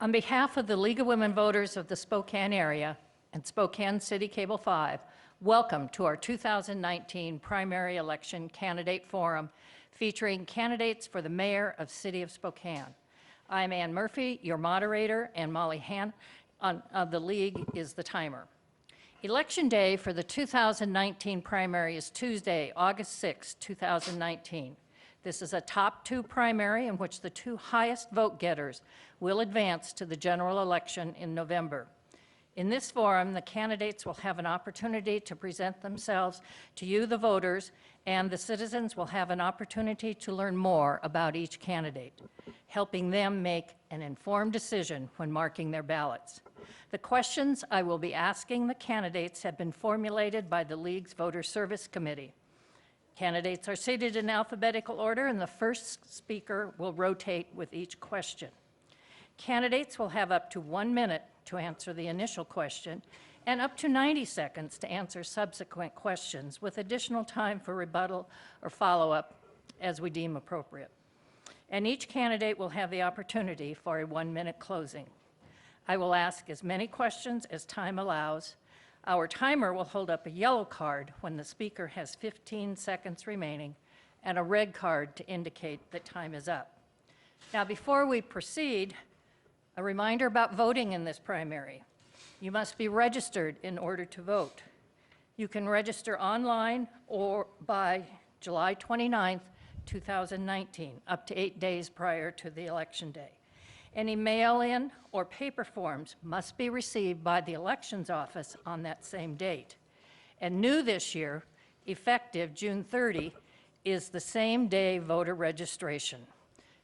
On behalf of the League of Women Voters of the Spokane area and Spokane City Cable 5, welcome to our 2019 primary election candidate forum featuring candidates for the mayor of City of Spokane. I'm Ann Murphy, your moderator, and Molly Han of the League is the timer. Election day for the 2019 primary is Tuesday, August 6, 2019. This is a top two primary in which the two highest vote getters will advance to the general election in November. In this forum, the candidates will have an opportunity to present themselves to you, the voters, and the citizens will have an opportunity to learn more about each candidate, helping them make an informed decision when marking their ballots. The questions I will be asking the candidates have been formulated by the League's Voter Service Committee. Candidates are seated in alphabetical order, and the first speaker will rotate with each question. Candidates will have up to 1 minute to answer the initial question and up to 90 seconds to answer subsequent questions, with additional time for rebuttal or follow-up as we deem appropriate. And each candidate will have the opportunity for a 1 minute closing. I will ask as many questions as time allows. Our timer will hold up a yellow card when the speaker has 15 seconds remaining and a red card to indicate that time is up. Now, before we proceed, a reminder about voting in this primary. You must be registered in order to vote. You can register online or by July 29th, 2019, up to 8 days prior to the election day. Any mail-in or paper forms must be received by the elections office on that same date. And new this year, effective June 30, is the same day voter registration.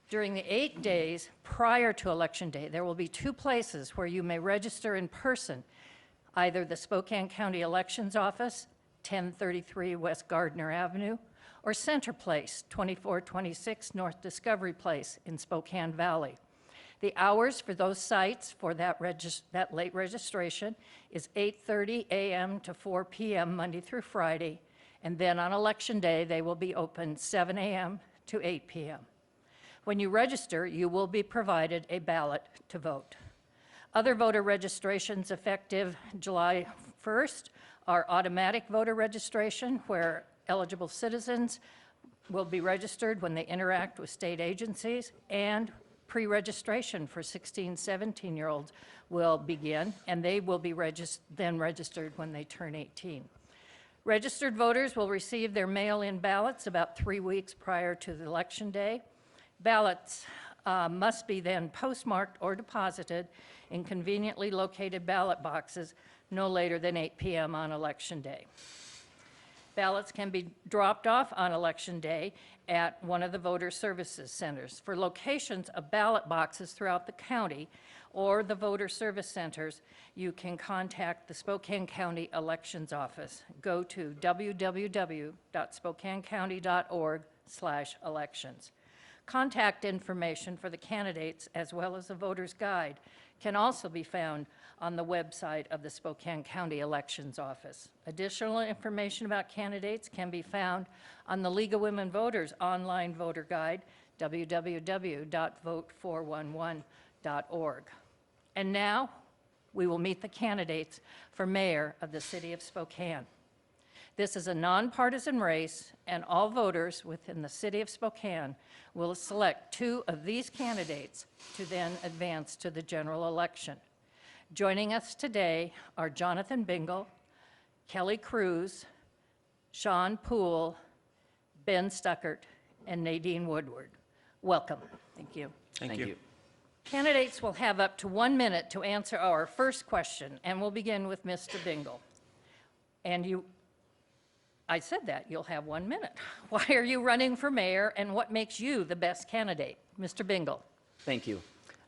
During the 8 days prior to Election Day, there will be two places where you may register in person, either the Spokane County Elections Office, 1033 West Gardner Avenue, or Center Place, 2426 North Discovery Place in Spokane Valley. The hours for those sites for that late registration is 8:30 a.m. to 4 p.m. Monday through Friday, and then on Election Day, they will be open 7 a.m. to 8 p.m. When you register, you will be provided a ballot to vote. Other voter registrations effective July 1st are automatic voter registration, where eligible citizens will be registered when they interact with state agencies, and pre-registration for 16, 17-year-olds will begin, and they will be then registered when they turn 18. Registered voters will receive their mail-in ballots about 3 weeks prior to the election day. Ballots must be then postmarked or deposited in conveniently located ballot boxes no later than 8 p.m. on Election Day. Ballots can be dropped off on Election Day at one of the voter services centers. For locations of ballot boxes throughout the county or the voter service centers, you can contact the Spokane County Elections Office. Go to www.spokanecounty.org/elections. Contact information for the candidates, as well as a voter's guide, can also be found on the website of the Spokane County Elections Office. Additional information about candidates can be found on the League of Women Voters online voter guide, www.vote411.org. And now, we will meet the candidates for mayor of the City of Spokane. This is a nonpartisan race, and all voters within the City of Spokane will select two of these candidates to then advance to the general election. Joining us today are Jonathan Bingle, Kelly Cruz, Sean Poole, Ben Stuckert, and Nadine Woodward. Welcome. Thank you. Thank you. Candidates will have up to 1 minute to answer our first question, and we'll begin with Mr. Bingle. And I said that, you'll have 1 minute. Why are you running for mayor, and what makes you the best candidate? Mr. Bingle. Thank you.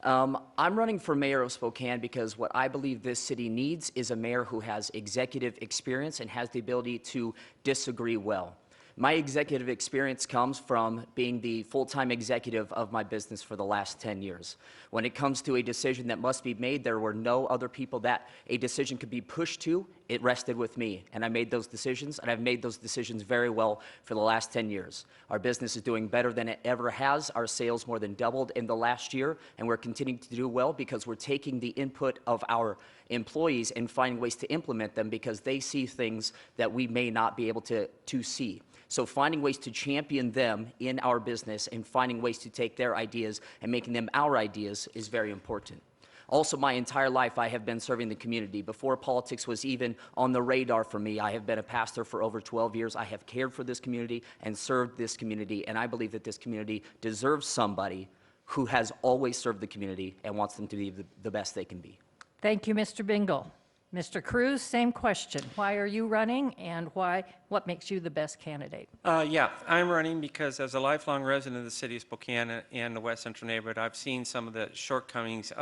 I'm running for mayor of Spokane because what I believe this city needs is a mayor who has executive experience and has the ability to disagree well. My executive experience comes from being the full-time executive of my business for the last 10 years. When it comes to a decision that must be made, there were no other people that a decision could be pushed to it rested with me, and I made those decisions, and I've made those decisions very well for the last 10 years. Our business is doing better than it ever has. Our sales more than doubled in the last year, and we're continuing to do well because we're taking the input of our employees and finding ways to implement them because they see things that we may not be able to see. So finding ways to champion them in our business and finding ways to take their ideas and making them our ideas is very important. Also, my entire life, I have been serving the community. Before politics was even on the radar for me, I have been a pastor for over 12 years. I have cared for this community and served this community, and I believe that this community deserves somebody who has always served the community and wants them to be the best they can be. Thank you, Mr. Bingle. Mr. Cruz, same question. Why are you running, and what makes you the best candidate? Yeah, I'm running because as a lifelong resident of the city of Spokane and the West Central neighborhood, I've seen some of the shortcomings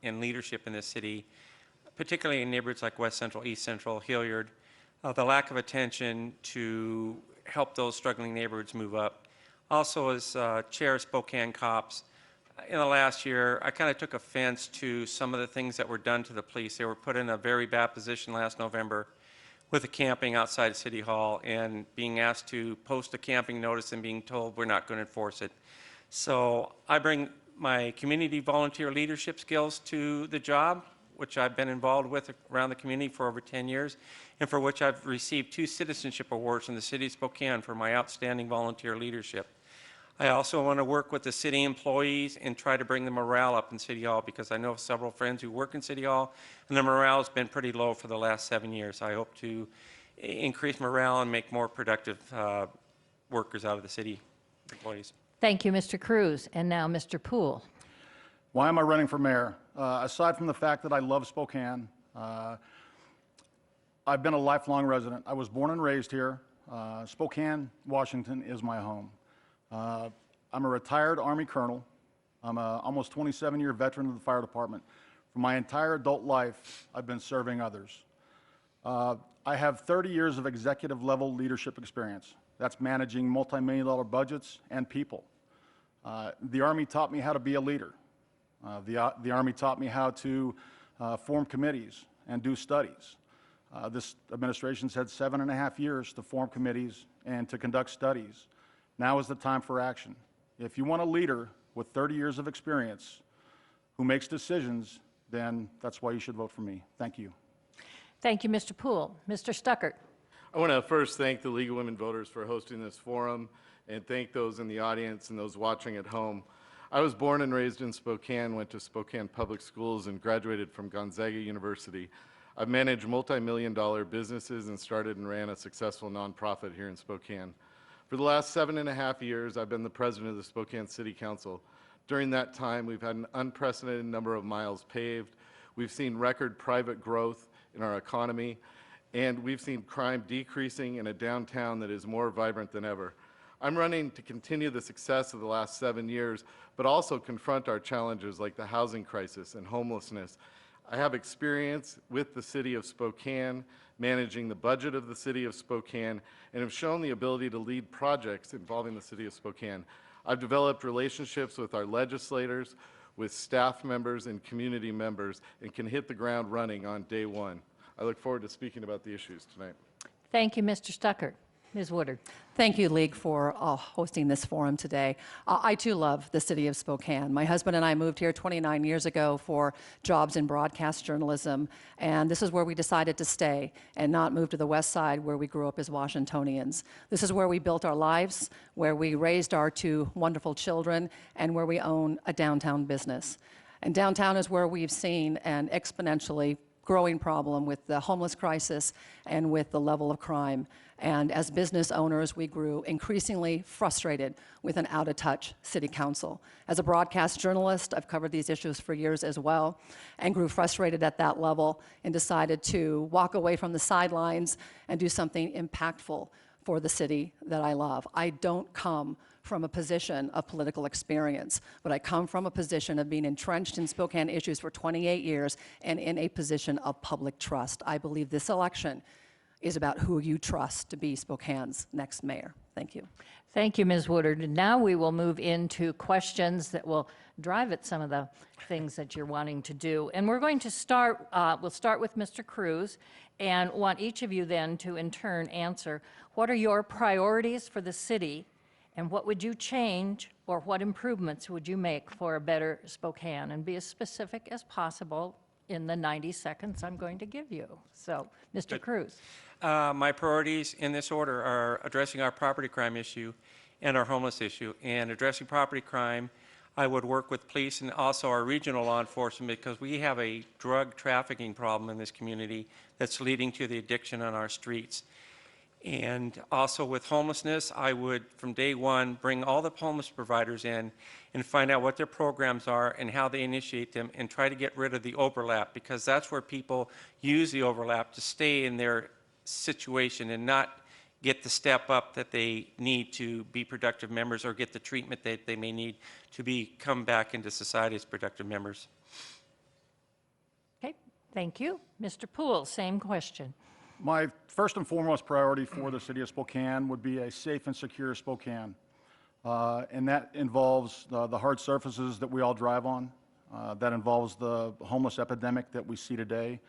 in leadership in this city, particularly in neighborhoods like West Central, East Central, Hilliard, the lack of attention to help those struggling neighborhoods move up. Also, as chair of Spokane Cops, in the last year, I kind of took offense to some of the things that were done to the police. They were put in a very bad position last November with the camping outside City Hall and being asked to post a camping notice and being told we're not going to enforce it. So I bring my community volunteer leadership skills to the job, which I've been involved with around the community for over 10 years, and for which I've received 2 citizenship awards from the city of Spokane for my outstanding volunteer leadership. I also want to work with the city employees and try to bring the morale up in City Hall because I know several friends who work in City Hall and the morale has been pretty low for the last 7 years. I hope to increase morale and make more productive workers out of the city employees. Thank you, Mr. Cruz. And now, Mr. Poole. Why am I running for mayor? Aside from the fact that I love Spokane, I've been a lifelong resident. I was born and raised here. Spokane, Washington is my home. I'm a retired Army colonel. I'm an almost 27-year veteran of the fire department. For my entire adult life, I've been serving others. I have 30 years of executive level leadership experience. That's managing multi-million-dollar budgets and people. The Army taught me how to be a leader. The Army taught me how to form committees and do studies. This administration's had 7.5 years to form committees and to conduct studies. Now is the time for action. If you want a leader with 30 years of experience who makes decisions, then that's why you should vote for me. Thank you. Thank you, Mr. Poole. Mr. Stuckert. I want to first thank the League of Women Voters for hosting this forum and thank those in the audience and those watching at home. I was born and raised in Spokane, went to Spokane Public Schools, and graduated from Gonzaga University. I've managed multi-million-dollar businesses and started and ran a successful nonprofit here in Spokane. For the last 7.5 years, I've been the president of the Spokane City Council. During that time, we've had an unprecedented number of miles paved. We've seen record private growth in our economy, and we've seen crime decreasing in a downtown that is more vibrant than ever. I'm running to continue the success of the last 7 years, but also confront our challenges like the housing crisis and homelessness. I have experience with the city of Spokane, managing the budget of the city of Spokane, and have shown the ability to lead projects involving the city of Spokane. I've developed relationships with our legislators, with staff members and community members, and can hit the ground running on day one. I look forward to speaking about the issues tonight. Thank you, Mr. Stuckert. Ms. Woodard. Thank you, League, for hosting this forum today. I too love the city of Spokane. My husband and I moved here 29 years ago for jobs in broadcast journalism, and this is where we decided to stay and not move to the west side where we grew up as Washingtonians. This is where we built our lives, where we raised our 2 wonderful children, and where we own a downtown business. And downtown is where we've seen an exponentially growing problem with the homeless crisis and with the level of crime. And as business owners, we grew increasingly frustrated with an out-of-touch city council. As a broadcast journalist, I've covered these issues for years as well, and grew frustrated at that level and decided to walk away from the sidelines and do something impactful for the city that I love. I don't come from a position of political experience, but I come from a position of being entrenched in Spokane issues for 28 years and in a position of public trust. I believe this election is about who you trust to be Spokane's next mayor. Thank you. Thank you, Ms. Woodard. And now we will move into questions that will drive at some of the things that you're wanting to do. And we're going to start, we'll start with Mr. Cruz, and want each of you then to in turn answer, what are your priorities for the city, and what would you change or what improvements would you make for a better Spokane? And be as specific as possible in the 90 seconds I'm going to give you. So, Mr. Cruz. My priorities in this order are addressing our property crime issue and our homeless issue. And addressing property crime, I would work with police and also our regional law enforcement because we have a drug trafficking problem in this community that's leading to the addiction on our streets. And also with homelessness, I would, from day one, bring all the homeless providers in and find out what their programs are and how they initiate them and try to get rid of the overlap, because that's where people use the overlap to stay in their situation and not get the step up that they need to be productive members or get the treatment that they may need to come back into society as productive members. Okay, thank you. Mr. Poole, same question. My first and foremost priority for the city of Spokane would be a safe and secure Spokane. And that involves the hard surfaces that we all drive on. That involves the homeless epidemic that we see today,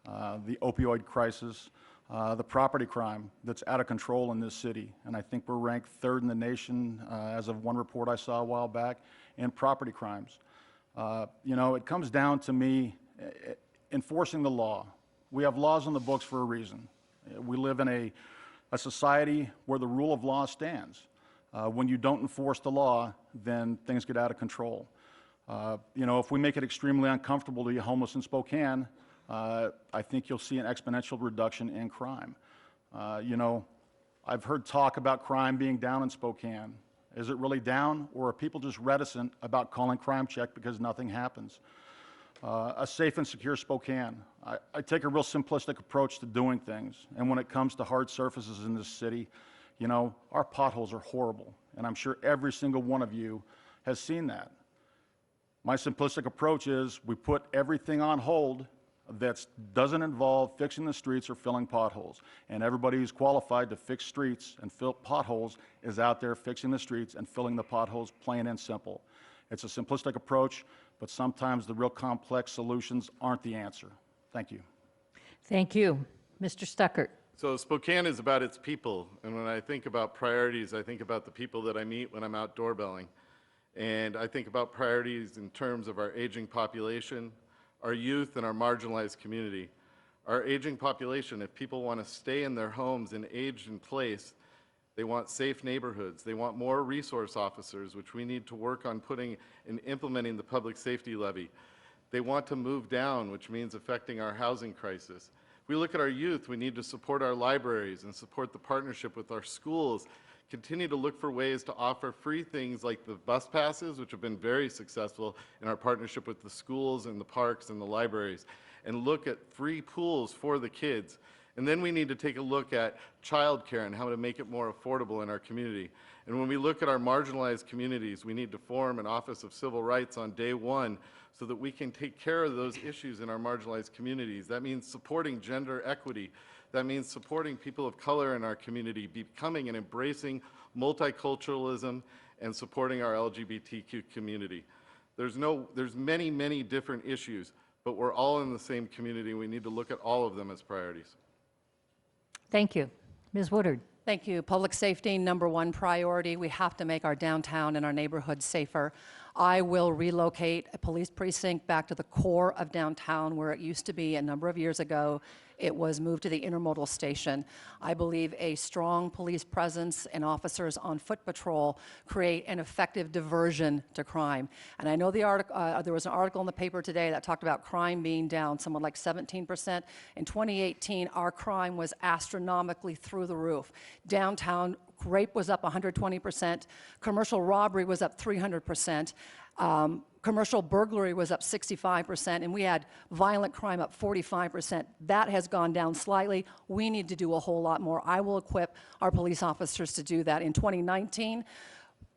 the opioid crisis, the property crime that's out of control in this city. And I think we're ranked third in the nation, as of one report I saw a while back, in property crimes. You know, it comes down to me enforcing the law. We have laws on the books for a reason. We live in a society where the rule of law stands. When you don't enforce the law, then things get out of control. You know, if we make it extremely uncomfortable to be homeless in Spokane, I think you'll see an exponential reduction in crime. You know, I've heard talk about crime being down in Spokane. Is it really down, or are people just reticent about calling crime check because nothing happens? A safe and secure Spokane. I take a real simplistic approach to doing things, and when it comes to hard surfaces in this city, you know, our potholes are horrible, and I'm sure every single one of you has seen that. My simplistic approach is we put everything on hold that doesn't involve fixing the streets or filling potholes, and everybody who's qualified to fix streets and fill potholes is out there fixing the streets and filling the potholes, plain and simple. It's a simplistic approach, but sometimes the real complex solutions aren't the answer. Thank you. Thank you. Mr. Stuckert. So Spokane is about its people, and when I think about priorities, I think about the people that I meet when I'm out doorbelling. And I think about priorities in terms of our aging population, our youth, and our marginalized community. Our aging population, if people want to stay in their homes and age in place, they want safe neighborhoods. They want more resource officers, which we need to work on putting and implementing the public safety levy. They want to move down, which means affecting our housing crisis. If we look at our youth, we need to support our libraries and support the partnership with our schools, continue to look for ways to offer free things like the bus passes, which have been very successful in our partnership with the schools and the parks and the libraries, and look at free pools for the kids. And then we need to take a look at childcare and how to make it more affordable in our community. And when we look at our marginalized communities, we need to form an Office of Civil Rights on day one so that we can take care of those issues in our marginalized communities. That means supporting gender equity. That means supporting people of color in our community, becoming and embracing multiculturalism, and supporting our LGBTQ community. There's many, many different issues, but we're all in the same community. We need to look at all of them as priorities. Thank you. Ms. Woodard. Thank you. Public safety, number one priority. We have to make our downtown and our neighborhoods safer. I will relocate a police precinct back to the core of downtown where it used to be a number of years ago. It was moved to the intermodal station. I believe a strong police presence and officers on foot patrol create an effective diversion to crime. And I know there was an article in the paper today that talked about crime being down somewhat like 17%. In 2018, our crime was astronomically through the roof. Downtown rape was up 120%. Commercial robbery was up 300%. Commercial burglary was up 65%, and we had violent crime up 45%. That has gone down slightly. We need to do a whole lot more. I will equip our police officers to do that. In 2019,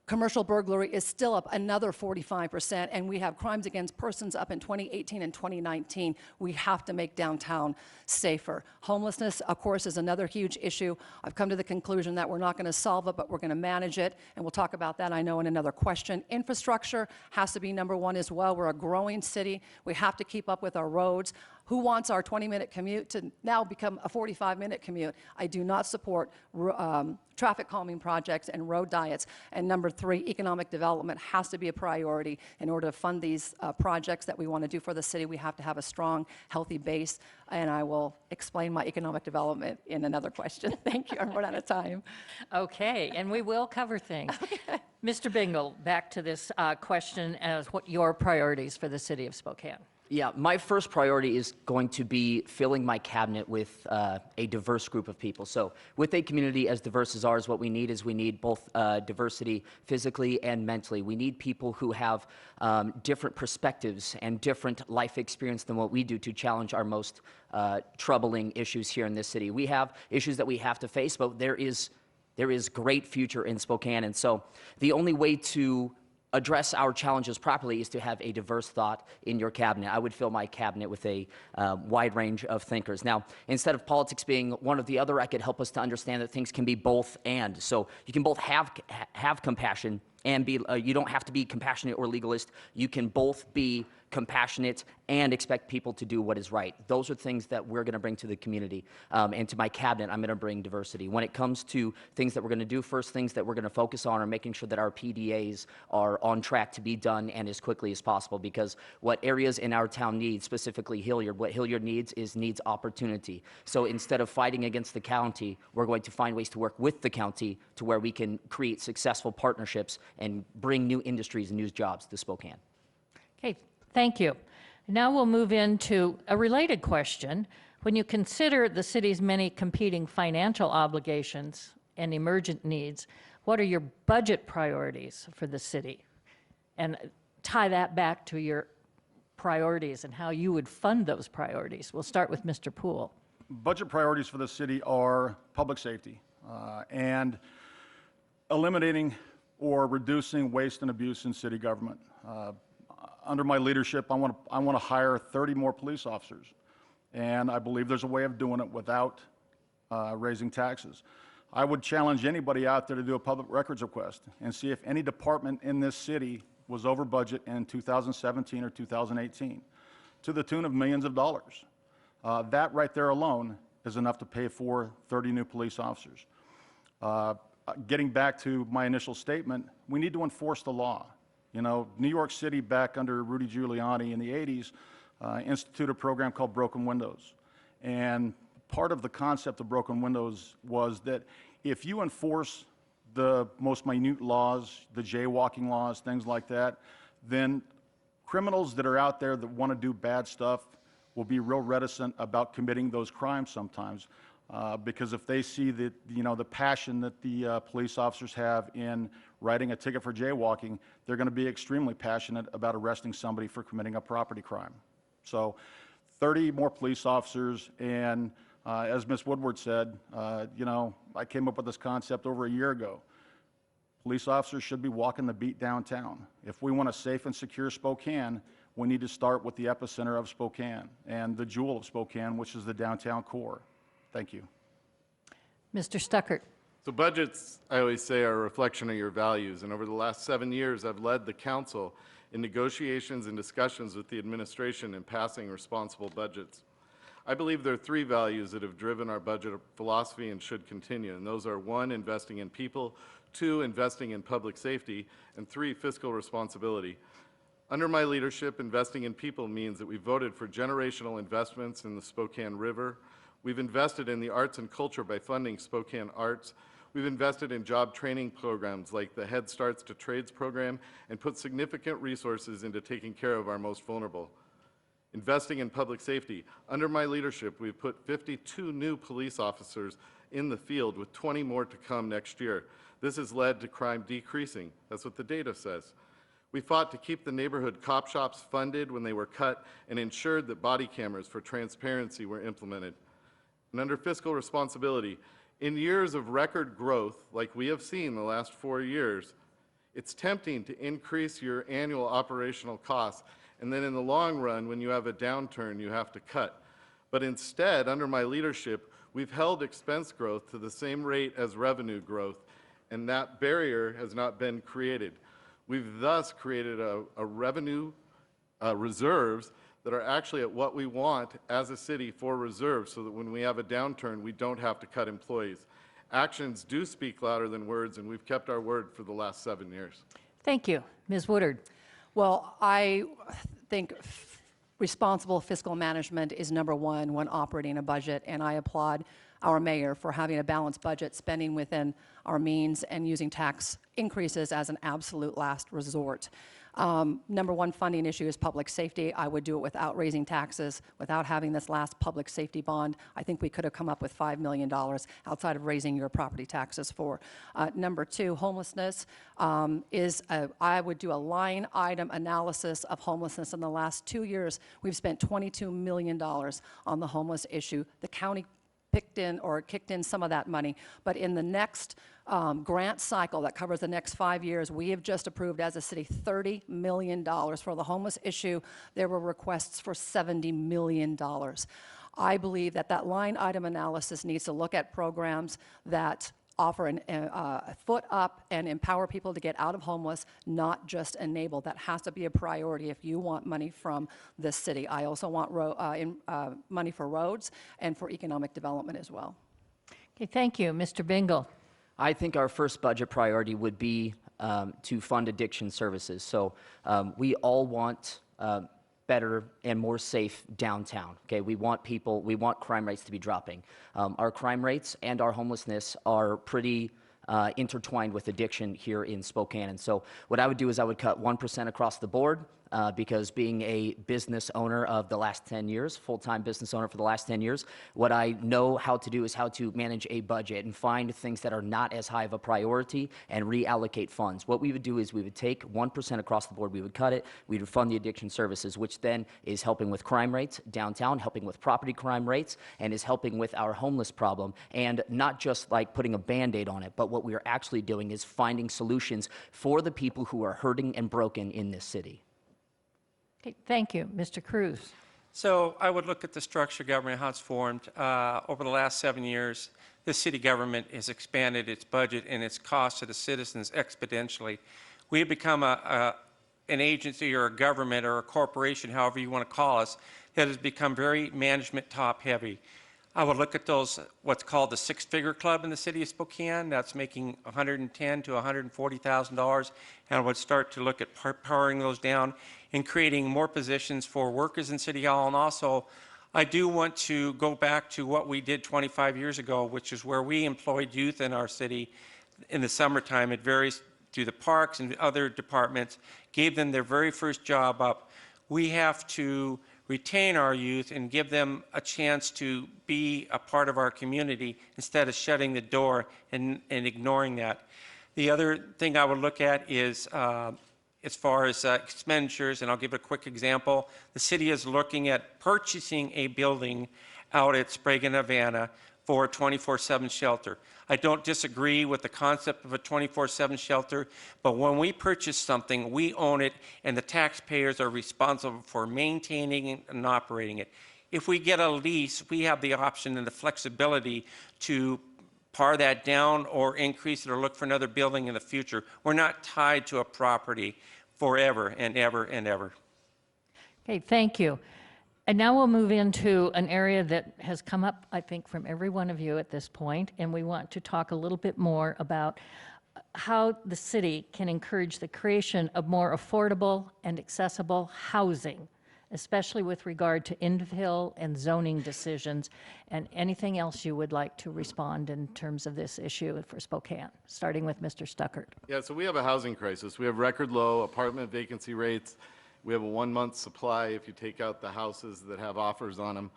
commercial burglary is still up another 45%, and we have crimes against persons up in 2018 and 2019. We have to make downtown safer. Homelessness, of course, is another huge issue. I've come to the conclusion that we're not going to solve it, but we're going to manage it, and we'll talk about that, I know, in another question. Infrastructure has to be number one as well. We're a growing city. We have to keep up with our roads. Who wants our 20-minute commute to now become a 45-minute commute? I do not support traffic calming projects and road diets. And number 3, economic development has to be a priority. In order to fund these projects that we want to do for the city, we have to have a strong, healthy base. And I will explain my economic development in another question. Thank you. I'm running out of time. Okay, and we will cover things. Mr. Bingle, back to this question as what your priorities for the city of Spokane. Yeah, my first priority is going to be filling my cabinet with a diverse group of people. So with a community as diverse as ours, what we need is we need both diversity physically and mentally. We need people who have different perspectives and different life experience than what we do to challenge our most troubling issues here in this city. We have issues that we have to face, but there is great future in Spokane. And so the only way to address our challenges properly is to have a diverse thought in your cabinet. I would fill my cabinet with a wide range of thinkers. Now, instead of politics being one or the other, I could help us to understand that things can be both and. So you can both have compassion and be, you don't have to be compassionate or legalist. You can both be compassionate and expect people to do what is right. Those are things that we're going to bring to the community. And to my cabinet, I'm going to bring diversity. When it comes to things that we're going to do, first things that we're going to focus on are making sure that our PDAs are on track to be done and as quickly as possible, because what areas in our town need, specifically Hilliard, what Hilliard needs opportunity. So instead of fighting against the county, we're going to find ways to work with the county to where we can create successful partnerships and bring new industries and new jobs to Spokane. Okay, thank you. Now we'll move into a related question. When you consider the city's many competing financial obligations and emergent needs, what are your budget priorities for the city? And tie that back to your priorities and how you would fund those priorities. We'll start with Mr. Poole. Budget priorities for the city are public safety and eliminating or reducing waste and abuse in city government. Under my leadership, I want to hire 30 more police officers, and I believe there's a way of doing it without raising taxes. I would challenge anybody out there to do a public records request and see if any department in this city was over budget in 2017 or 2018 to the tune of millions of dollars. That right there alone is enough to pay for 30 new police officers. Getting back to my initial statement, we need to enforce the law. You know, New York City, back under Rudy Giuliani in the 80s, instituted a program called Broken Windows. And part of the concept of Broken Windows was that if you enforce the most minute laws, the jaywalking laws, things like that, then criminals that are out there that want to do bad stuff will be real reticent about committing those crimes sometimes. Because if they see that, you know, the passion that the police officers have in writing a ticket for jaywalking, they're going to be extremely passionate about arresting somebody for committing a property crime. So 30 more police officers, and as Ms. Woodward said, you know, I came up with this concept over a year ago. Police officers should be walking the beat downtown. If we want a safe and secure Spokane, we need to start with the epicenter of Spokane and the jewel of Spokane, which is the downtown core. Thank you. Mr. Stuckert. So budgets, I always say, are a reflection of your values. And over the last 7 years, I've led the council in negotiations and discussions with the administration in passing responsible budgets. I believe there are 3 values that have driven our budget philosophy and should continue. And those are 1, investing in people, 2, investing in public safety, and 3, fiscal responsibility. Under my leadership, investing in people means that we voted for generational investments in the Spokane River. We've invested in the arts and culture by funding Spokane Arts. We've invested in job training programs like the Head Starts to Trades program and put significant resources into taking care of our most vulnerable. Investing in public safety. Under my leadership, we've put 52 new police officers in the field with 20 more to come next year. This has led to crime decreasing. That's what the data says. We fought to keep the neighborhood cop shops funded when they were cut and ensured that body cameras for transparency were implemented. And under fiscal responsibility, in years of record growth, like we have seen the last 4 years, it's tempting to increase your annual operational costs, and then in the long run, when you have a downturn, you have to cut. But instead, under my leadership, we've held expense growth to the same rate as revenue growth, and that barrier has not been created. We've thus created a revenue reserves that are actually at what we want as a city for reserves so that when we have a downturn, we don't have to cut employees. Actions do speak louder than words, and we've kept our word for the last 7 years. Thank you. Ms. Woodard. Well, I think responsible fiscal management is number one when operating a budget, and I applaud our mayor for having a balanced budget, spending within our means, and using tax increases as an absolute last resort. Number one funding issue is public safety. I would do it without raising taxes, without having this last public safety bond. I think we could have come up with $5 million outside of raising your property taxes for. Number two, homelessness I would do a line item analysis of homelessness. In the last 2 years, we've spent $22 million on the homeless issue. The county kicked in some of that money, but in the next grant cycle that covers the next 5 years, we have just approved as a city $30 million for the homeless issue. There were requests for $70 million. I believe that that line item analysis needs to look at programs that offer a foot up and empower people to get out of homeless, not just enable. That has to be a priority if you want money from this city. I also want money for roads and for economic development as well. Okay, thank you. Mr. Bingle. I think our first budget priority would be to fund addiction services. So we all want better and more safe downtown. Okay, we want crime rates to be dropping. Our crime rates and our homelessness are pretty intertwined with addiction here in Spokane. And so what I would do is I would cut 1% across the board because being a business owner of the last 10 years, full-time business owner for the last 10 years, what I know how to do is how to manage a budget and find things that are not as high of a priority and reallocate funds. What we would do is we would take 1% across the board, we would cut it, we would fund the addiction services, which then is helping with crime rates downtown, helping with property crime rates, and is helping with our homeless problem. And not just like putting a Band-Aid on it, but what we are actually doing is finding solutions for the people who are hurting and broken in this city. Okay, thank you. Mr. Cruz. So I would look at the structure of government, how it's formed. Over the last 7 years, the city government has expanded its budget and its cost to the citizens exponentially. We have become an agency or a government or a corporation, however you want to call us, that has become very management top heavy. I would look at those, what's called the six-figure club in the city of Spokane, that's making $110,000 to $140,000, and I would start to look at powering those down and creating more positions for workers in City Hall. And also, I do want to go back to what we did 25 years ago, which is where we employed youth in our city in the summertime. It varies through the parks and other departments, gave them their very first job up. We have to retain our youth and give them a chance to be a part of our community instead of shutting the door and ignoring that. The other thing I would look at is as far as expenditures, and I'll give a quick example. The city is looking at purchasing a building out at Sprague and Havana for a 24/7 shelter. I don't disagree with the concept of a 24/7 shelter, but when we purchase something, we own it, and the taxpayers are responsible for maintaining and operating it. If we get a lease, we have the option and the flexibility to par that down or increase it or look for another building in the future. We're not tied to a property forever and ever and ever. Okay, thank you. And now we'll move into an area that has come up, I think, from every one of you at this point, and we want to talk a little bit more about how the city can encourage the creation of more affordable and accessible housing, especially with regard to infill and zoning decisions, and anything else you would like to respond in terms of this issue for Spokane, starting with Mr. Stuckert. Yeah, so we have a housing crisis. We have record low apartment vacancy rates. We have a 1-month supply if you take out the houses that have offers on them.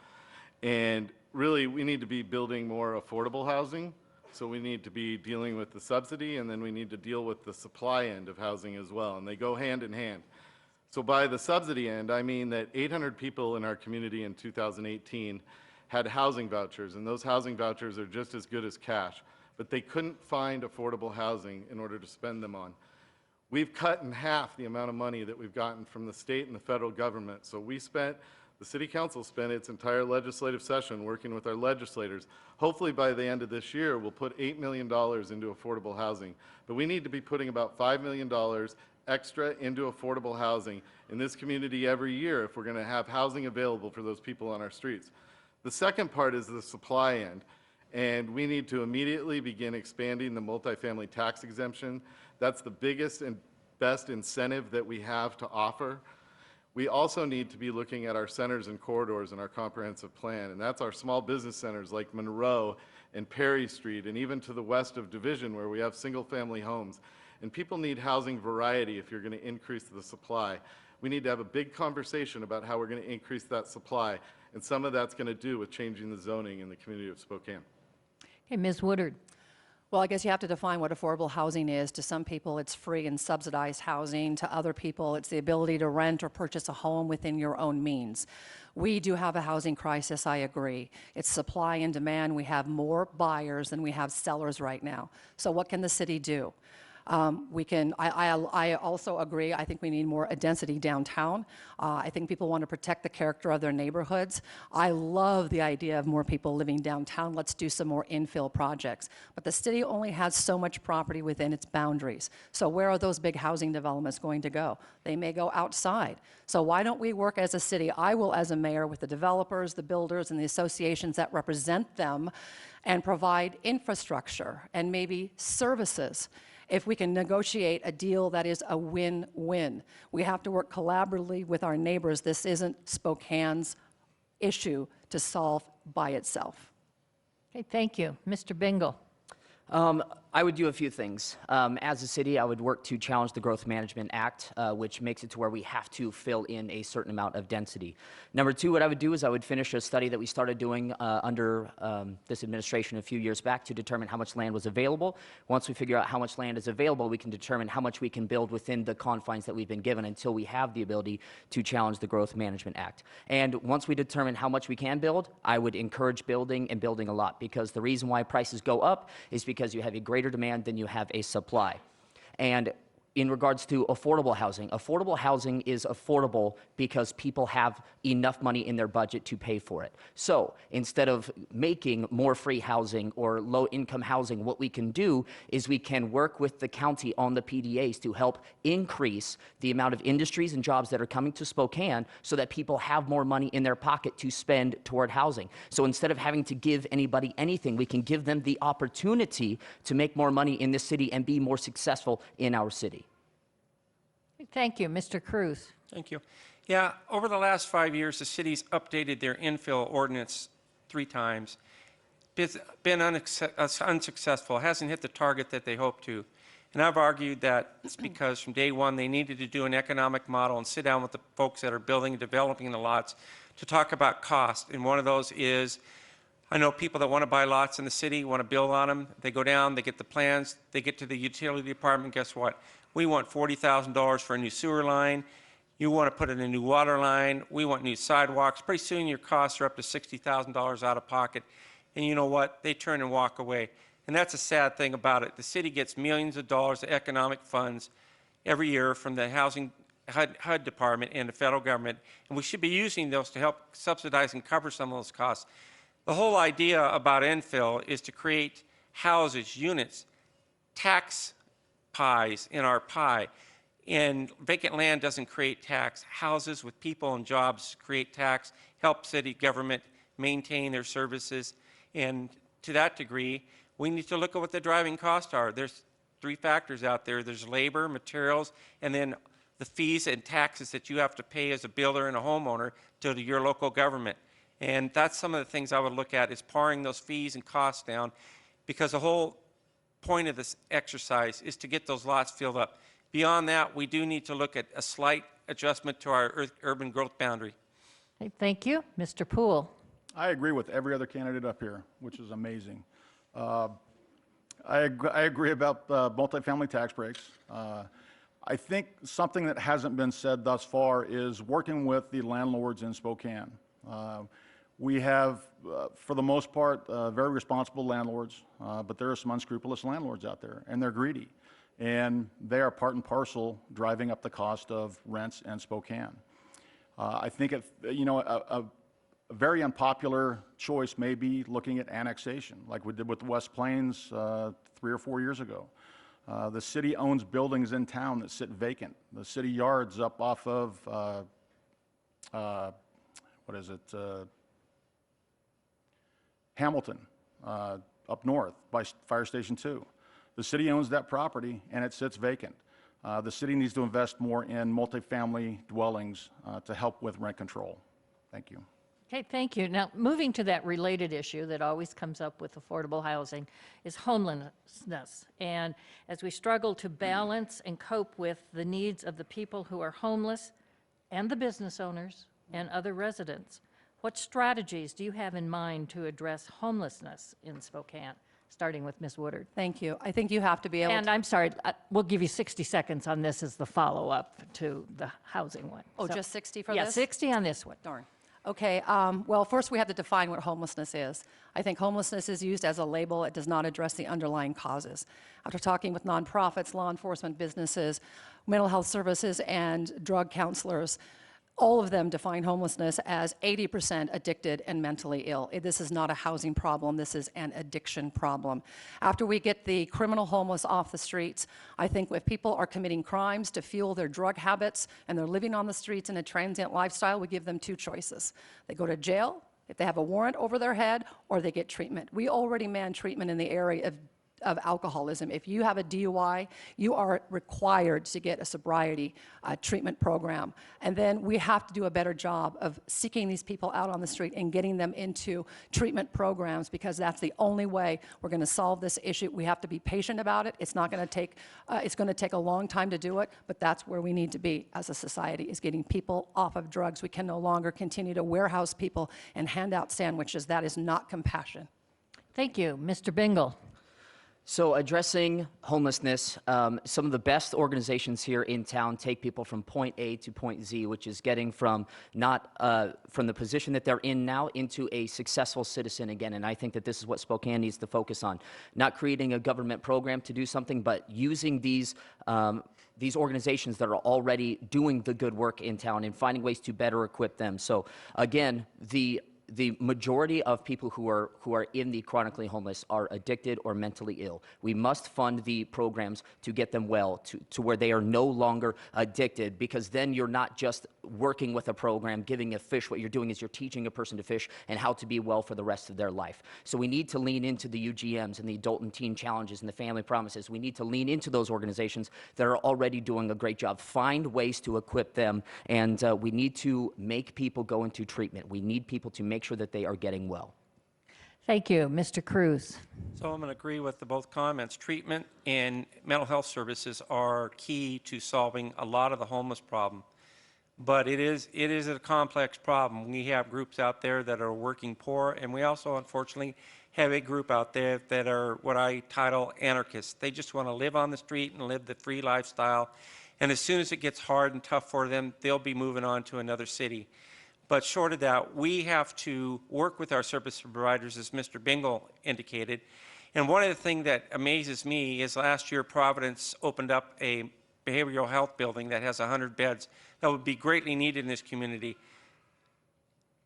And really, we need to be building more affordable housing. So we need to be dealing with the subsidy, and then we need to deal with the supply end of housing as well. And they go hand in hand. So by the subsidy end, I mean that 800 people in our community in 2018 had housing vouchers, and those housing vouchers are just as good as cash. But they couldn't find affordable housing in order to spend them on. We've cut in half the amount of money that we've gotten from the state and the federal government. So the city council spent its entire legislative session working with our legislators. Hopefully by the end of this year, we'll put $8 million into affordable housing. But we need to be putting about $5 million extra into affordable housing in this community every year if we're going to have housing available for those people on our streets. The second part is the supply end, and we need to immediately begin expanding the multifamily tax exemption. That's the biggest and best incentive that we have to offer. We also need to be looking at our centers and corridors in our comprehensive plan, and that's our small business centers like Monroe and Perry Street, and even to the west of Division where we have single-family homes. And people need housing variety if you're going to increase the supply. We need to have a big conversation about how we're going to increase that supply, and some of that's going to do with changing the zoning in the community of Spokane. Okay, Ms. Woodard. Well, I guess you have to define what affordable housing is. To some people, it's free and subsidized housing. To other people, it's the ability to rent or purchase a home within your own means. We do have a housing crisis, I agree. It's supply and demand. We have more buyers than we have sellers right now. So what can the city do? I also agree, I think we need more density downtown. I think people want to protect the character of their neighborhoods. I love the idea of more people living downtown. Let's do some more infill projects. But the city only has so much property within its boundaries. So where are those big housing developments going to go? They may go outside. So why don't we work as a city? I will, as a mayor, with the developers, the builders, and the associations that represent them, and provide infrastructure and maybe services. If we can negotiate a deal that is a win-win. We have to work collaboratively with our neighbors. This isn't Spokane's issue to solve by itself. Okay, thank you. Mr. Bingle. I would do a few things. As a city, I would work to challenge the Growth Management Act, which makes it to where we have to fill in a certain amount of density. Number two, what I would do is I would finish a study that we started doing under this administration a few years back to determine how much land was available. Once we figure out how much land is available, we can determine how much we can build within the confines that we've been given until we have the ability to challenge the Growth Management Act. And once we determine how much we can build, I would encourage building and building a lot, because the reason why prices go up is because you have a greater demand than you have a supply. And in regards to affordable housing is affordable because people have enough money in their budget to pay for it. So instead of making more free housing or low-income housing, what we can do is we can work with the county on the PDAs to help increase the amount of industries and jobs that are coming to Spokane so that people have more money in their pocket to spend toward housing. So instead of having to give anybody anything, we can give them the opportunity to make more money in this city and be more successful in our city. Thank you. Mr. Cruz. Thank you. Yeah, over the last 5 years, the city's updated their infill ordinance 3 times. It's been unsuccessful, hasn't hit the target that they hoped to. And I've argued that it's because from day one they needed to do an economic model and sit down with the folks that are building and developing the lots to talk about cost. And one of those is, I know people that want to buy lots in the city, want to build on them. They go down, they get the plans, they get to the utility department, guess what? We want $40,000 for a new sewer line. You want to put in a new water line. We want new sidewalks. Pretty soon your costs are up to $60,000 out of pocket. And you know what? They turn and walk away. And that's a sad thing about it. The city gets millions of dollars of economic funds every year from the Housing HUD department and the federal government. And we should be using those to help subsidize and cover some of those costs. The whole idea about infill is to create houses, units, tax pies in our pie. And vacant land doesn't create tax. Houses with people and jobs create tax, help city government maintain their services. And to that degree, we need to look at what the driving costs are. There's 3 factors out there. There's labor, materials, and then the fees and taxes that you have to pay as a builder and a homeowner to your local government. And that's some of the things I would look at, is paring those fees and costs down, because the whole point of this exercise is to get those lots filled up. Beyond that, we do need to look at a slight adjustment to our urban growth boundary. Okay, thank you. Mr. Poole. I agree with every other candidate up here, which is amazing. I agree about multifamily tax breaks. I think something that hasn't been said thus far is working with the landlords in Spokane. We have, for the most part, very responsible landlords, but there are some unscrupulous landlords out there, and they're greedy. And they are part and parcel driving up the cost of rents in Spokane. I think, a very unpopular choice may be looking at annexation, like we did with West Plains 3 or 4 years ago. The city owns buildings in town that sit vacant. The city yards up off of, Hamilton, up north by Fire Station 2. The city owns that property and it sits vacant. The city needs to invest more in multifamily dwellings to help with rent control. Thank you. Okay, thank you. Now, moving to that related issue that always comes up with affordable housing is homelessness. And as we struggle to balance and cope with the needs of the people who are homeless and the business owners and other residents, what strategies do you have in mind to address homelessness in Spokane? Starting with Ms. Woodard. Thank you. I think you have to be able And to. I'm sorry, we'll give you 60 seconds on this as the follow-up to the housing one. Oh, So- just 60 for Yeah, this? 60 on this one. Darn. Okay, well, first we have to define what homelessness is. I think homelessness is used as a label. It does not address the underlying causes. After talking with nonprofits, law enforcement, businesses, mental health services, and drug counselors, all of them define homelessness as 80% addicted and mentally ill. This is not a housing problem, this is an addiction problem. After we get the criminal homeless off the streets, I think if people are committing crimes to fuel their drug habits and they're living on the streets in a transient lifestyle, we give them two choices. They go to jail if they have a warrant over their head, or they get treatment. We already man treatment in the area of alcoholism. If you have a DUI, you are required to get a sobriety treatment program. And then we have to do a better job of seeking these people out on the street and getting them into treatment programs, because that's the only way we're going to solve this issue. We have to be patient about it. It's not going to take, it's going to take a long time to do it, but that's where we need to be as a society, is getting people off of drugs. We can no longer continue to warehouse people and hand out sandwiches. That is not compassion. Thank you. Mr. Bingle. So addressing homelessness, some of the best organizations here in town take people from point A to point Z, which is getting from from the position that they're in now into a successful citizen again. And I think that this is what Spokane needs to focus on. Not creating a government program to do something, but using these organizations that are already doing the good work in town and finding ways to better equip them. So again, the majority of people who are in the chronically homeless are addicted or mentally ill. We must fund the programs to get them well, to where they are no longer addicted, because then you're not just working with a program, giving a fish. What you're doing is you're teaching a person to fish and how to be well for the rest of their life. So we need to lean into the UGMs and the adult and teen challenges and the family promises. We need to lean into those organizations that are already doing a great job. Find ways to equip them, and we need to make people go into treatment. We need people to make sure that they are getting well. Thank you. Mr. Cruz. So I'm going to agree with both comments. Treatment and mental health services are key to solving a lot of the homeless problem. But it is a complex problem. We have groups out there that are working poor, and we also, unfortunately, have a group out there that are what I title anarchists. They just want to live on the street and live the free lifestyle. And as soon as it gets hard and tough for them, they'll be moving on to another city. But short of that, we have to work with our service providers, as Mr. Bingle indicated. And one of the things that amazes me is last year Providence opened up a behavioral health building that has 100 beds that would be greatly needed in this community.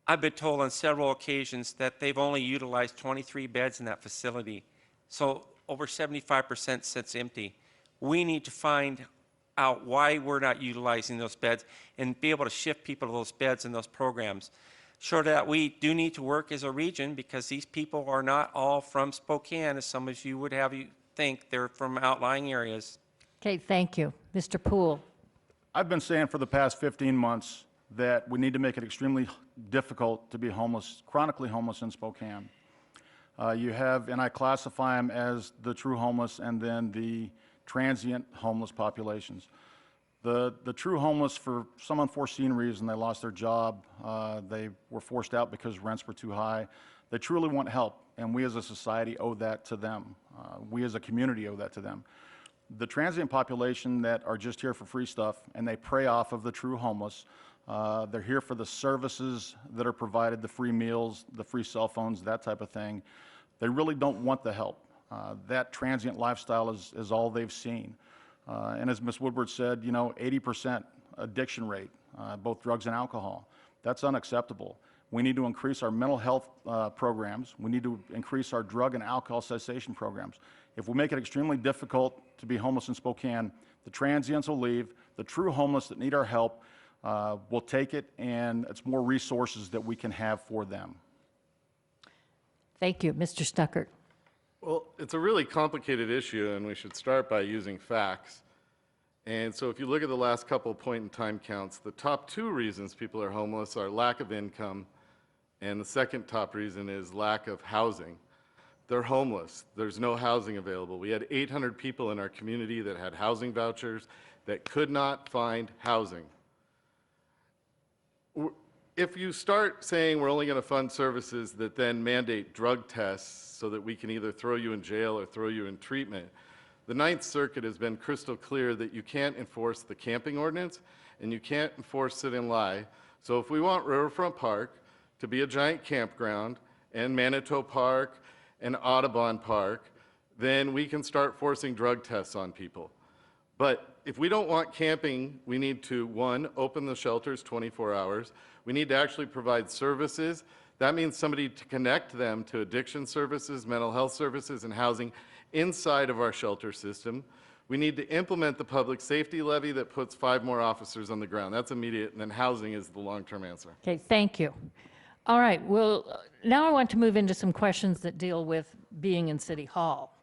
I've been told on several occasions that they've only utilized 23 beds in that facility. So over 75% sits empty. We need to find out why we're not utilizing those beds and be able to shift people to those beds and those programs. Short of that, we do need to work as a region, because these people are not all from Spokane, as some of you would have you think. They're from outlying areas. Okay, thank you. Mr. Poole. I've been saying for the past 15 months that we need to make it extremely difficult to be homeless, chronically homeless in Spokane. You have, and I classify them as the true homeless and then the transient homeless populations. The true homeless, for some unforeseen reason, they lost their job, they were forced out because rents were too high. They truly want help, and we as a society owe that to them. We as a community owe that to them. The transient population that are just here for free stuff, and they prey off of the true homeless, they're here for the services that are provided, the free meals, the free cell phones, that type of thing. They really don't want the help. That transient lifestyle is all they've seen. And as Ms. Woodward said, 80% addiction rate, both drugs and alcohol. That's unacceptable. We need to increase our mental health programs. We need to increase our drug and alcohol cessation programs. If we make it extremely difficult to be homeless in Spokane, the transients will leave. The true homeless that need our help will take it, and it's more resources that we can have for them. Thank you. Mr. Stuckert. Well, it's a really complicated issue, and we should start by using facts. And so if you look at the last couple point-in-time counts, the top 2 reasons people are homeless are lack of income, and the second top reason is lack of housing. They're homeless. There's no housing available. We had 800 people in our community that had housing vouchers that could not find housing. If you start saying we're only going to fund services that then mandate drug tests so that we can either throw you in jail or throw you in treatment, the Ninth Circuit has been crystal clear that you can't enforce the camping ordinance and you can't enforce sit and lie. So if we want Riverfront Park to be a giant campground and Manitou Park and Audubon Park, then we can start forcing drug tests on people. But if we don't want camping, we need to, 1, open the shelters 24 hours. We need to actually provide services. That means somebody to connect them to addiction services, mental health services, and housing inside of our shelter system. We need to implement the public safety levy that puts 5 more officers on the ground. That's immediate, and then housing is the long-term answer. Okay, thank you. All right, well, now I want to move into some questions that deal with being in City Hall.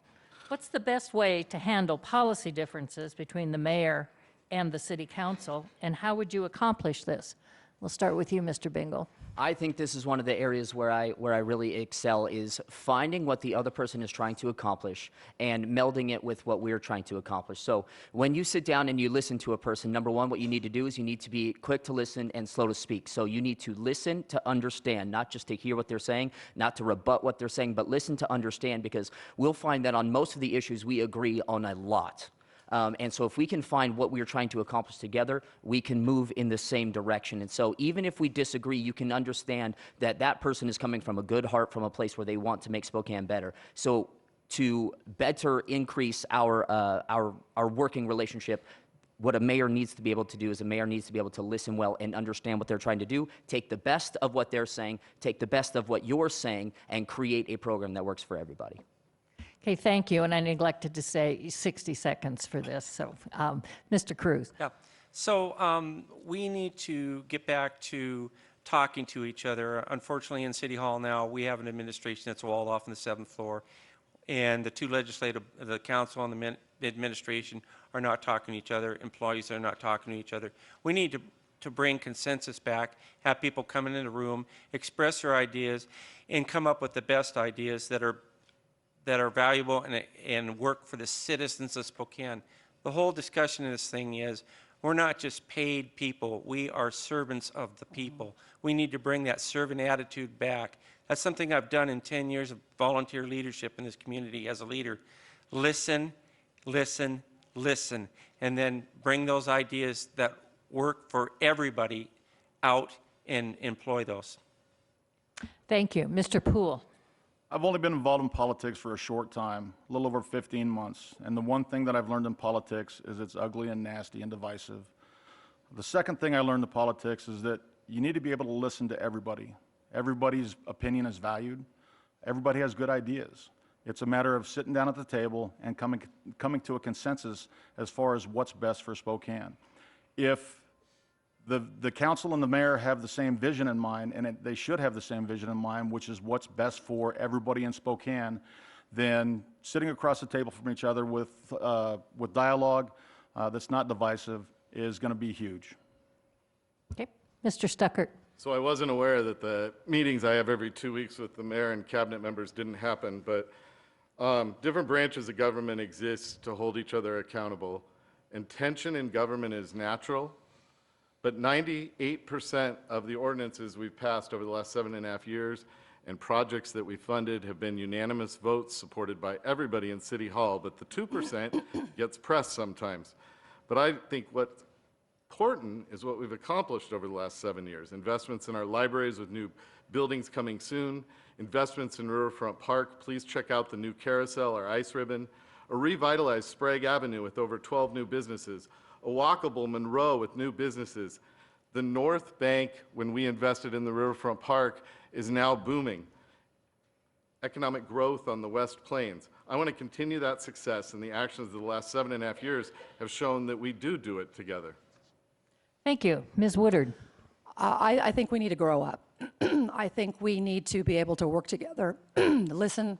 What's the best way to handle policy differences between the mayor and the city council, and how would you accomplish this? We'll start with you, Mr. Bingle. I think this is one of the areas where I really excel, is finding what the other person is trying to accomplish and melding it with what we're trying to accomplish. So when you sit down and you listen to a person, number one, what you need to do is you need to be quick to listen and slow to speak. So you need to listen to understand, not just to hear what they're saying, not to rebut what they're saying, but listen to understand, because we'll find that on most of the issues we agree on a lot. And so if we can find what we are trying to accomplish together, we can move in the same direction. And so even if we disagree, you can understand that that person is coming from a good heart, from a place where they want to make Spokane better. So to better increase our working relationship, what a mayor needs to be able to do is a mayor needs to be able to listen well and understand what they're trying to do, take the best of what they're saying, take the best of what you're saying, and create a program that works for everybody. Okay, thank you, and I neglected to say 60 seconds for this, so Mr. Cruz. Yeah. So we need to get back to talking to each other. Unfortunately, in City Hall now, we have an administration that's walled off on the 7th floor, and the 2 legislative, the council and the administration are not talking to each other. Employees are not talking to each other. We need to bring consensus back, have people come in the room, express their ideas, and come up with the best ideas that are valuable and work for the citizens of Spokane. The whole discussion of this thing is, we're not just paid people, we are servants of the people. We need to bring that servant attitude back. That's something I've done in 10 years of volunteer leadership in this community as a leader. Listen, listen, listen, and then bring those ideas that work for everybody out and employ those. Thank you. Mr. Poole. I've only been involved in politics for a short time, a little over 15 months. And the one thing that I've learned in politics is it's ugly and nasty and divisive. The second thing I learned in politics is that you need to be able to listen to everybody. Everybody's opinion is valued. Everybody has good ideas. It's a matter of sitting down at the table and coming to a consensus as far as what's best for Spokane. If the council and the mayor have the same vision in mind, and they should have the same vision in mind, which is what's best for everybody in Spokane, then sitting across the table from each other with dialogue that's not divisive is going to be huge. Okay. Mr. Stuckert. So I wasn't aware that the meetings I have every 2 weeks with the mayor and cabinet members didn't happen, but different branches of government exist to hold each other accountable. And tension in government is natural. But 98% of the ordinances we've passed over the last 7.5 years and projects that we funded have been unanimous votes supported by everybody in City Hall, but the 2% gets pressed sometimes. But I think what's important is what we've accomplished over the last 7 years. Investments in our libraries with new buildings coming soon, investments in Riverfront Park. Please check out the new carousel, our ice ribbon, a revitalized Sprague Avenue with over 12 new businesses, a walkable Monroe with new businesses. The North Bank, when we invested in the Riverfront Park, is now booming. Economic growth on the West Plains. I want to continue that success, and the actions of the last 7.5 years have shown that we do it together. Thank you. Ms. Woodard. I think we need to grow up. I think we need to be able to work together, listen,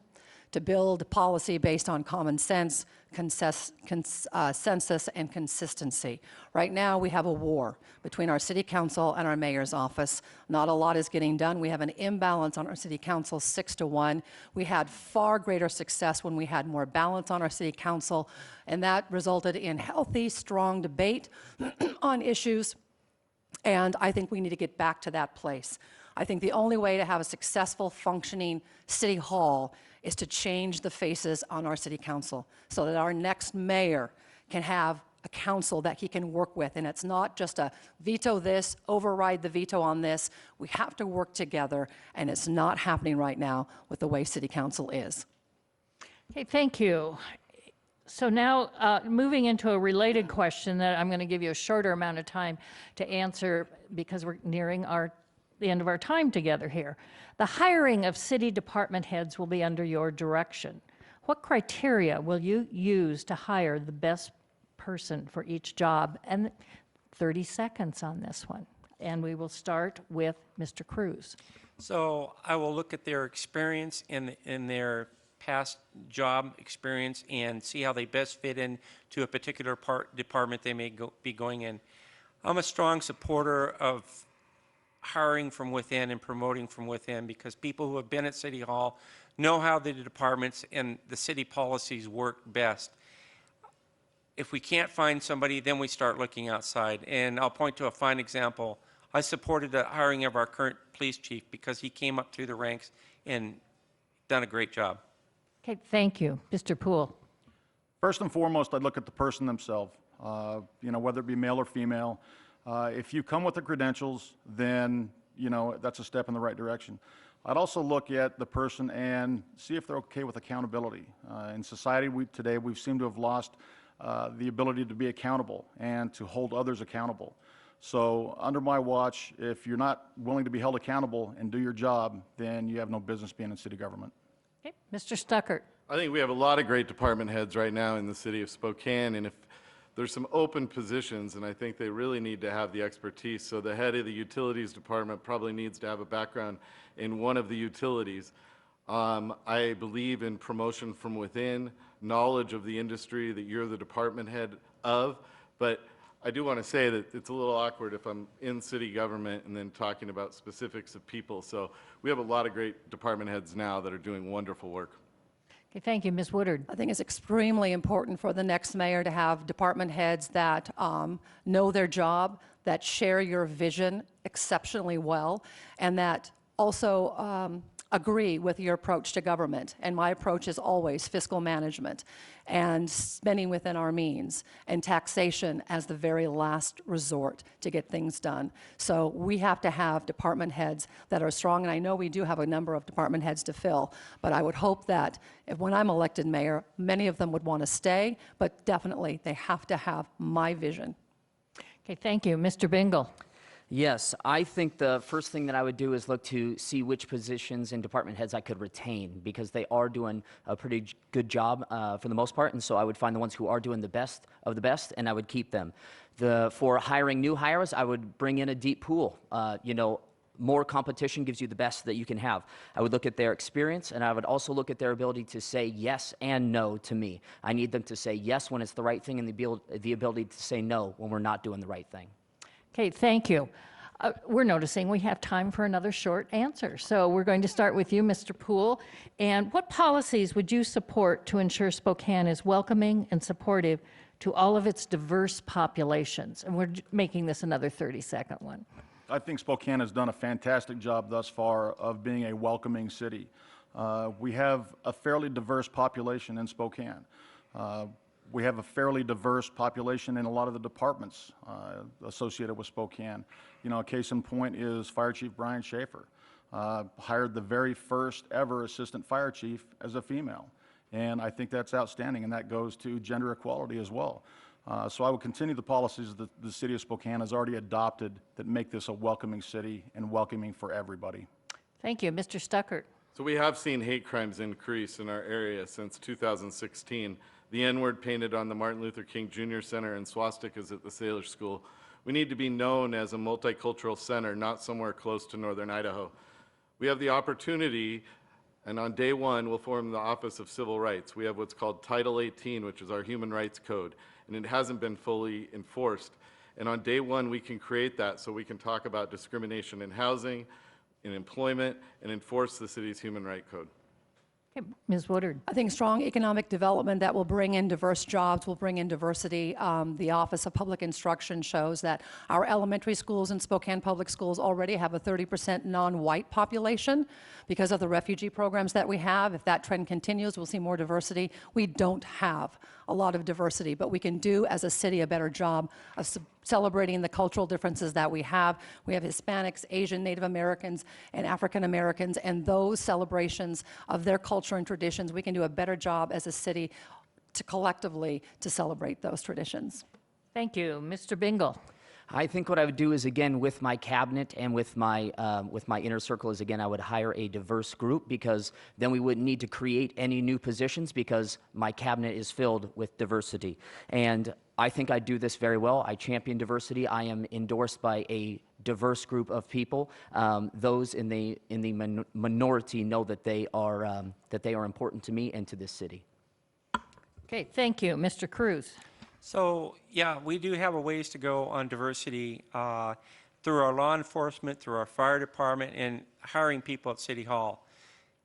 to build policy based on common sense, consensus, and consistency. Right now, we have a war between our city council and our mayor's office. Not a lot is getting done. We have an imbalance on our city council, 6-1. We had far greater success when we had more balance on our city council, and that resulted in healthy, strong debate on issues. And I think we need to get back to that place. I think the only way to have a successful, functioning city hall is to change the faces on our city council so that our next mayor can have a council that he can work with. And it's not just a veto this, override the veto on this. We have to work together, and it's not happening right now with the way city council is. Okay, thank you. So now, moving into a related question that I'm going to give you a shorter amount of time to answer because we're nearing the end of our time together here. The hiring of city department heads will be under your direction. What criteria will you use to hire the best person for each job? And 30 seconds on this one. And we will start with Mr. Cruz. So I will look at their experience in their past job experience and see how they best fit into a particular department they may be going in. I'm a strong supporter of hiring from within and promoting from within because people who have been at City Hall know how the departments and the city policies work best. If we can't find somebody, then we start looking outside. And I'll point to a fine example. I supported the hiring of our current police chief because he came up through the ranks and done a great job. Okay, thank you. Mr. Poole. First and foremost, I'd look at the person themselves, whether it be male or female. If you come with the credentials, then, that's a step in the right direction. I'd also look at the person and see if they're okay with accountability. In society today, we've seemed to have lost the ability to be accountable and to hold others accountable. So under my watch, if you're not willing to be held accountable and do your job, then you have no business being in city government. Okay, Mr. Stuckert. I think we have a lot of great department heads right now in the city of Spokane, and if there's some open positions, and I think they really need to have the expertise. So the head of the utilities department probably needs to have a background in one of the utilities. I believe in promotion from within, knowledge of the industry that you're the department head of, but I do want to say that it's a little awkward if I'm in city government and then talking about specifics of people. So we have a lot of great department heads now that are doing wonderful work. Okay, thank you. Ms. Woodard. I think it's extremely important for the next mayor to have department heads that know their job, that share your vision exceptionally well, and that also agree with your approach to government. And my approach is always fiscal management and spending within our means and taxation as the very last resort to get things done. So we have to have department heads that are strong, and I know we do have a number of department heads to fill, but I would hope that when I'm elected mayor, many of them would want to stay, but definitely they have to have my vision. Okay, thank you. Mr. Bingle. Yes, I think the first thing that I would do is look to see which positions and department heads I could retain because they are doing a pretty good job for the most part, and so I would find the ones who are doing the best of the best, and I would keep them. For hiring new hires, I would bring in a deep pool. More competition gives you the best that you can have. I would look at their experience, and I would also look at their ability to say yes and no to me. I need them to say yes when it's the right thing and the ability to say no when we're not doing the right thing. Okay, thank you. We're noticing we have time for another short answer. So we're going to start with you, Mr. Poole. And what policies would you support to ensure Spokane is welcoming and supportive to all of its diverse populations? And we're making this another 30-second one. I think Spokane has done a fantastic job thus far of being a welcoming city. We have a fairly diverse population in Spokane. We have a fairly diverse population in a lot of the departments associated with Spokane. A case in point is Fire Chief Brian Schaefer. Hired the very first ever assistant fire chief as a female. And I think that's outstanding, and that goes to gender equality as well. So I will continue the policies that the city of Spokane has already adopted that make this a welcoming city and welcoming for everybody. Thank you. Mr. Stuckert. So we have seen hate crimes increase in our area since 2016. The N-word painted on the Martin Luther King Jr. Center and swastikas at the Sailor School. We need to be known as a multicultural center, not somewhere close to northern Idaho. We have the opportunity, and on day one, we'll form the Office of Civil Rights. We have what's called Title 18, which is our Human Rights Code, and it hasn't been fully enforced. And on day one, we can create that so we can talk about discrimination in housing, in employment, and enforce the city's Human Right Code. Okay, Ms. Woodard. I think strong economic development that will bring in diverse jobs, will bring in diversity. The Office of Public Instruction shows that our elementary schools in Spokane Public Schools already have a 30% non-white population because of the refugee programs that we have. If that trend continues, we'll see more diversity. We don't have a lot of diversity, but we can do as a city a better job of celebrating the cultural differences that we have. We have Hispanics, Asian, Native Americans, and African Americans, and those celebrations of their culture and traditions, we can do a better job as a city to collectively to celebrate those traditions. Thank you. Mr. Bingle. I think what I would do is, again, with my cabinet and with my inner circle is, again, I would hire a diverse group, because then we wouldn't need to create any new positions because my cabinet is filled with diversity. And I think I do this very well. I champion diversity. I am endorsed by a diverse group of people. Those in the minority know that they are important to me and to this city. Okay, thank you. Mr. Cruz. So, yeah, we do have a ways to go on diversity through our law enforcement, through our fire department, and hiring people at City Hall.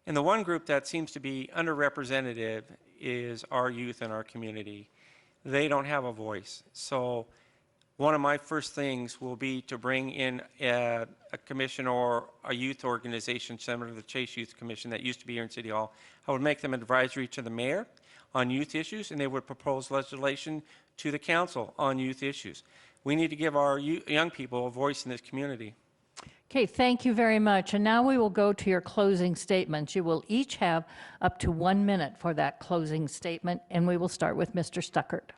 And the one group that seems to be underrepresented is our youth in our community. They don't have a voice. So one of my first things will be to bring in a commission or a youth organization similar to the Chase Youth Commission that used to be here in City Hall. I would make them advisory to the mayor on youth issues, and they would propose legislation to the council on youth issues. We need to give our young people a voice in this community. Okay, thank you very much. And now we will go to your closing statements. You will each have up to 1 minute for that closing statement, and we will start with Mr. Stuckert.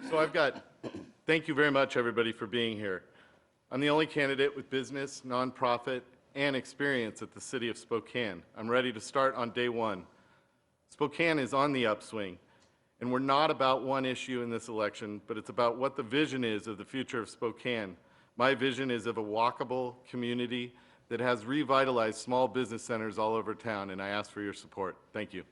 So thank you very much, everybody, for being here. I'm the only candidate with business, nonprofit, and experience at the City of Spokane. I'm ready to start on day one. Spokane is on the upswing, and we're not about one issue in this election, but it's about what the vision is of the future of Spokane. My vision is of a walkable community that has revitalized small business centers all over town, and I ask for your support. Thank you.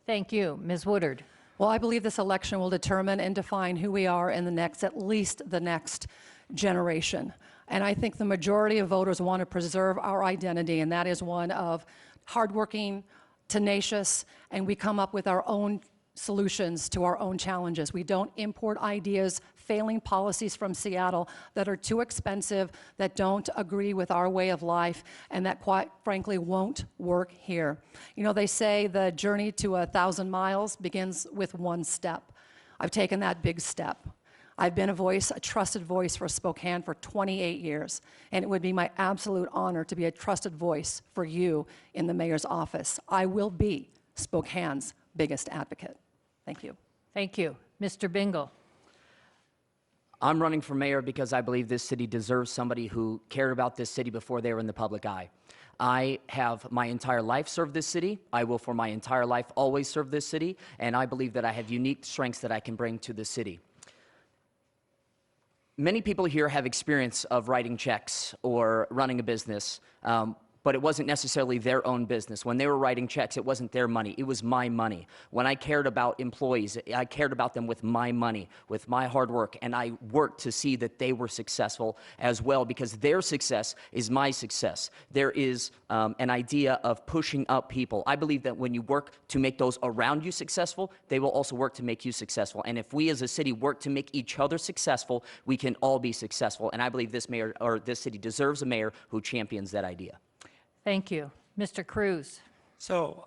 Thank you. Ms. Woodard. Well, I believe this election will determine and define who we are in at least the next generation. And I think the majority of voters want to preserve our identity, and that is one of hardworking, tenacious, and we come up with our own solutions to our own challenges. We don't import ideas, failing policies from Seattle that are too expensive, that don't agree with our way of life, and that quite frankly won't work here. You know, they say the journey to 1,000 miles begins with one step. I've taken that big step. I've been a trusted voice for Spokane for 28 years, and it would be my absolute honor to be a trusted voice for you in the mayor's office. I will be Spokane's biggest advocate. Thank you. Thank you. Mr. Bingle. I'm running for mayor because I believe this city deserves somebody who cared about this city before they were in the public eye. I have my entire life served this city. I will for my entire life always serve this city, and I believe that I have unique strengths that I can bring to the city. Many people here have experience of writing checks or running a business, but it wasn't necessarily their own business. When they were writing checks, it wasn't their money, it was my money. When I cared about employees, I cared about them with my money, with my hard work, and I worked to see that they were successful as well, because their success is my success. There is an idea of pushing up people. I believe that when you work to make those around you successful, they will also work to make you successful. And if we as a city work to make each other successful, we can all be successful. And I believe this mayor, or this city, deserves a mayor who champions that idea. Thank you. Mr. Cruz. So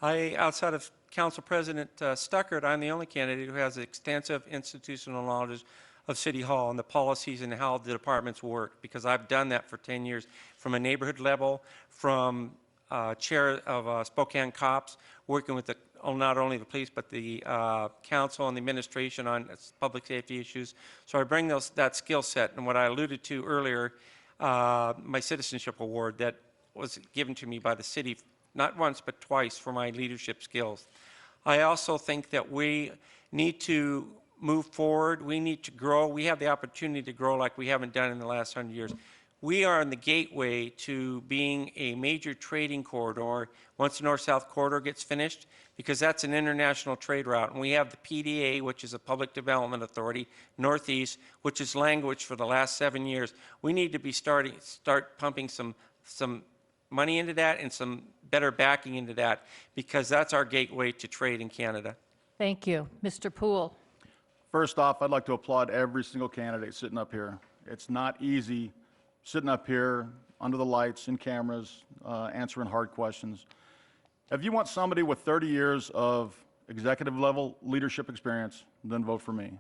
outside of Council President Stuckert, I'm the only candidate who has extensive institutional knowledge of City Hall and the policies and how the departments work, because I've done that for 10 years from a neighborhood level, from chair of Spokane Cops, working with not only the police, but the council and the administration on public safety issues. So I bring that skill set, and what I alluded to earlier, my citizenship award, that was given to me by the city, not once but twice, for my leadership skills. I also think that we need to move forward. We need to grow. We have the opportunity to grow like we haven't done in the last 100 years. We are in the gateway to being a major trading corridor once the North-South Corridor gets finished, because that's an international trade route. And we have the PDA, which is a Public Development Authority, Northeast, which has languished for the last 7 years. We need to be start pumping some money into that and some better backing into that, because that's our gateway to trade in Canada. Thank you. Mr. Poole. First off, I'd like to applaud every single candidate sitting up here. It's not easy sitting up here under the lights and cameras, answering hard questions. If you want somebody with 30 years of executive level leadership experience, then vote for me.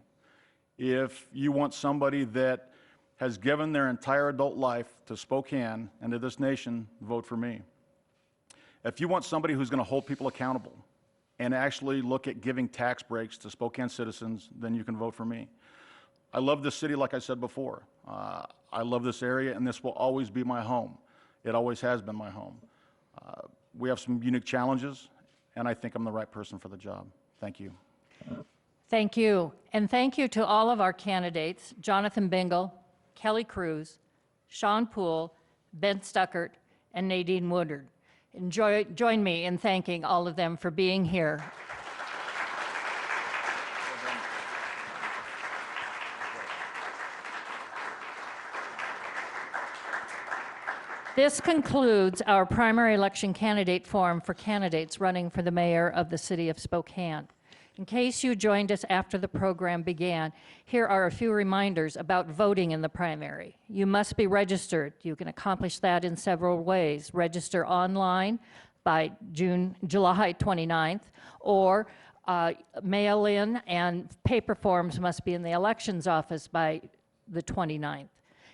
If you want somebody that has given their entire adult life to Spokane and to this nation, vote for me. If you want somebody who's going to hold people accountable and actually look at giving tax breaks to Spokane citizens, then you can vote for me. I love this city, like I said before. I love this area, and this will always be my home. It always has been my home. We have some unique challenges, and I think I'm the right person for the job. Thank you. Thank you. And thank you to all of our candidates, Jonathan Bingle, Kelly Cruz, Sean Poole, Ben Stuckert, and Nadine Woodard. Join me in thanking all of them for being here. This concludes our primary election candidate forum for candidates running for the mayor of the city of Spokane. In case you joined us after the program began, here are a few reminders about voting in the primary. You must be registered. You can accomplish that in several ways. Register online by July 29th, or mail in, and paper forms must be in the elections office by the 29th.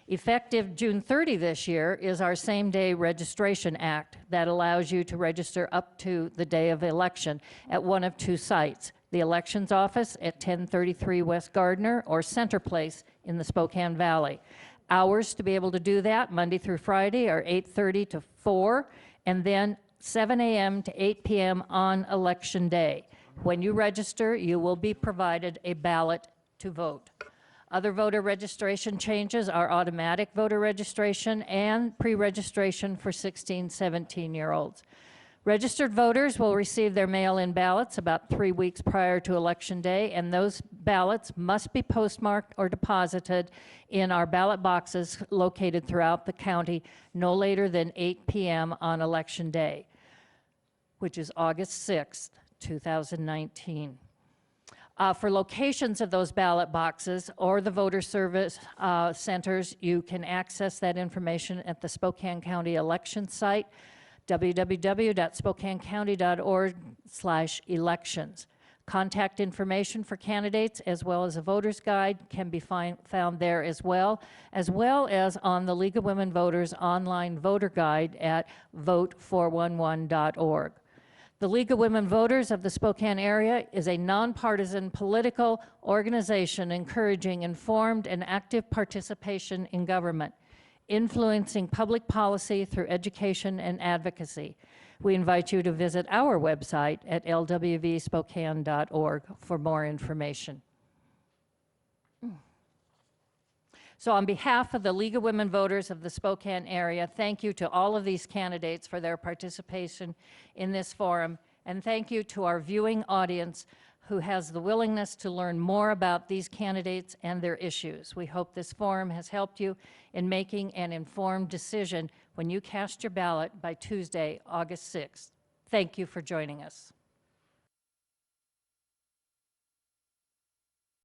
Effective June 30 this year is our same-day registration act that allows you to register up to the day of election at one of two sites, the elections office at 1033 West Gardner or Center Place in the Spokane Valley. Hours to be able to do that, Monday through Friday, are 8:30 to 4, and then 7 a.m. to 8 p.m. on election day. When you register, you will be provided a ballot to vote. Other voter registration changes are automatic voter registration and pre-registration for 16, 17-year-olds. Registered voters will receive their mail-in ballots about 3 weeks prior to Election Day, and those ballots must be postmarked or deposited in our ballot boxes located throughout the county no later than 8 p.m. on Election Day, which is August 6th, 2019. For locations of those ballot boxes or the voter service centers, you can access that information at the Spokane County election site, www.spokanecounty.org/elections. Contact information for candidates as well as a voter's guide can be found there as well as on the League of Women Voters online voter guide at vote411.org. The League of Women Voters of the Spokane area is a nonpartisan political organization encouraging informed and active participation in government, influencing public policy through education and advocacy. We invite you to visit our website at lwvspokane.org for more information. So on behalf of the League of Women Voters of the Spokane area, thank you to all of these candidates for their participation in this forum, and thank you to our viewing audience who has the willingness to learn more about these candidates and their issues. We hope this forum has helped you in making an informed decision when you cast your ballot by Tuesday, August 6th. Thank you for joining us.